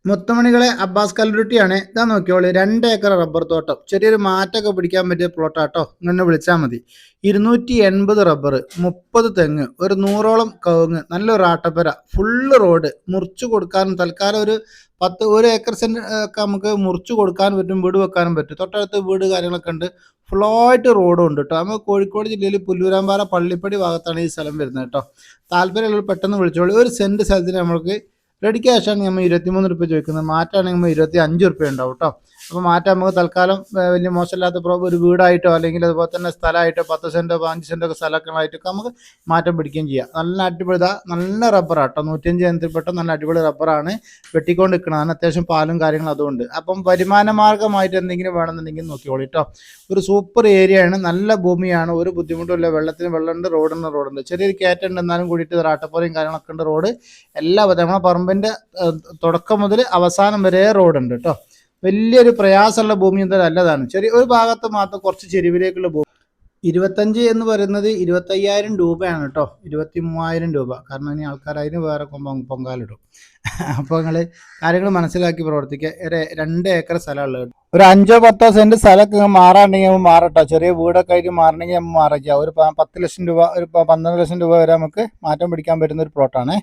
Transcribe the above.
മുത്തമണികളെ Abbas കല്ലുരുട്ടിയാണ്. ഇതാ നോക്കിയോളി, 2 acre rubber തോട്ടം, ചെറിയൊരു മാറ്റൊക്കെ പിടിക്കാൻ പറ്റിയ പ്ലോട്ടാട്ടോ. ഇങ്ങനെ വിളിച്ചാൽ മതി. 280 റബ്ബർ, 30 തെങ്ങ്, ഒരു 100ഓളം കവുങ്ങ്, നല്ലൊരു ആട്ടപ്പര, ഫുള്ള് റോഡ്. മുറിച്ചു കൊടുക്കാനും തൽക്കാലം ഒരു 1 ഏക്കർ സെന്റ് ഒക്കെ നമുക്ക് മുറിച്ചു കൊടുക്കാനും പറ്റും, വീട് വെക്കാനും പറ്റും. തൊട്ടടുത്ത് വീട് കാര്യങ്ങളൊക്കെ ഉണ്ട്. ഫുള്ളായിട്ട് റോഡും ഉണ്ട് കേട്ടോ. നമുക്ക് കോഴിക്കോട് ജില്ലയിൽ പുല്ലൂരാമ്പാറ പള്ളിപ്പടി ഭാഗത്താണ് ഈ സ്ഥലം വരുന്നത് കേട്ടോ. താല്പര്യമുള്ളവർ പെട്ടെന്ന് വിളിച്ചോളൂ. ഒരു സെന്റ് സ്ഥലത്തിന് നമുക്ക് റെഡി ക്യാഷാണ് നമ്മൾ 23 റുപ്യ ചോദിക്കുന്നത്. മാറ്റാണെങ്കിൽ നമ്മൾ 25 റുപ്യ ഉണ്ടാവും കേട്ടോ. അപ്പോൾ മാറ്റം നമുക്ക് തൽക്കാലം വലിയ മോശമില്ലാത്ത ഒരു വീടായിട്ടോ അല്ലെങ്കിൽ അതുപോലെ തന്നെ സ്ഥലമായിട്ടോ 10 സെൻറ്റോ 15 സെൻറ്റോ ഒക്കെ സ്ഥലങ്ങളായിട്ടൊക്കെ നമുക്ക് മാറ്റം പിടിക്കുകയും ചെയ്യാം. നല്ല അടിപൊളി നല്ല റബ്ബറാട്ടോ, 105 ഇനത്തിൽപ്പെട്ട നല്ല അടിപൊളി റബ്ബറാണ്. വെട്ടിക്കൊണ്ട് നിൽക്കുന്നതാണ്. അത്യാവശ്യം പാലും കാര്യങ്ങളും അതുകൊണ്ട്. അപ്പം വരുമാന മാർഗ്ഗമായിട്ട് എന്തെങ്കിലും വേണമെന്നുണ്ടെങ്കിൽ നോക്കിക്കോളൂ കേട്ടോ. ഒരു സൂപ്പർ ഏരിയയാണ്, നല്ല ഭൂമിയാണ്, ഒരു ബുദ്ധിമുട്ടുമില്ല. വെള്ളത്തിന് വെള്ളമുണ്ട്, റോഡുണ്ട്. ചെറിയൊരു കയറ്റുണ്ട്, എന്നാലും കൂടിയിട്ട് റാട്ടപ്പുറയും കാര്യങ്ങളൊക്കെ ഉണ്ട്. റോഡ് എല്ലാ നമ്മളെ പറമ്പിൻ്റെ തുടക്കം മുതൽ അവസാനം വരെ റോഡുണ്ട് കേട്ടോ. വലിയൊരു പ്രയാസമുള്ള ഭൂമി എന്തായാലും അല്ലതാണ്. ചെറിയ ഒരു ഭാഗത്ത് മാത്രം കുറച്ച് ചെരുവിലേക്കുള്ള ഭൂമി. 25 എന്ന് പറയുന്നത് 25,000 രൂപയാണ് കേട്ടോ. 23,000 രൂപ. കാരണം ഇനി ആൾക്കാർ അതിന് വേറെ പൊങ്കാലിടും. അപ്പോൾ നിങ്ങൾ കാര്യങ്ങൾ മനസ്സിലാക്കി പ്രവർത്തിക്കുക. 2 ഏക്കർ സ്ഥലമുള്ളത്, ഒരു 5-10 സെന്റ് സ്ഥലമൊക്കെ മാറാണ്ടെങ്കിൽ നമ്മൾ മാറട്ടോ. ചെറിയ വീടൊക്കെ ആയിട്ട് മാറണമെങ്കിൽ നമ്മൾ മാറിക്കുക. ഒരു 10 ലക്ഷം രൂപ, ഒരു 12 ലക്ഷം രൂപ വരെ നമുക്ക് മാറ്റം പിടിക്കാൻ പറ്റുന്ന ഒരു പ്ലോട്ടാണേ.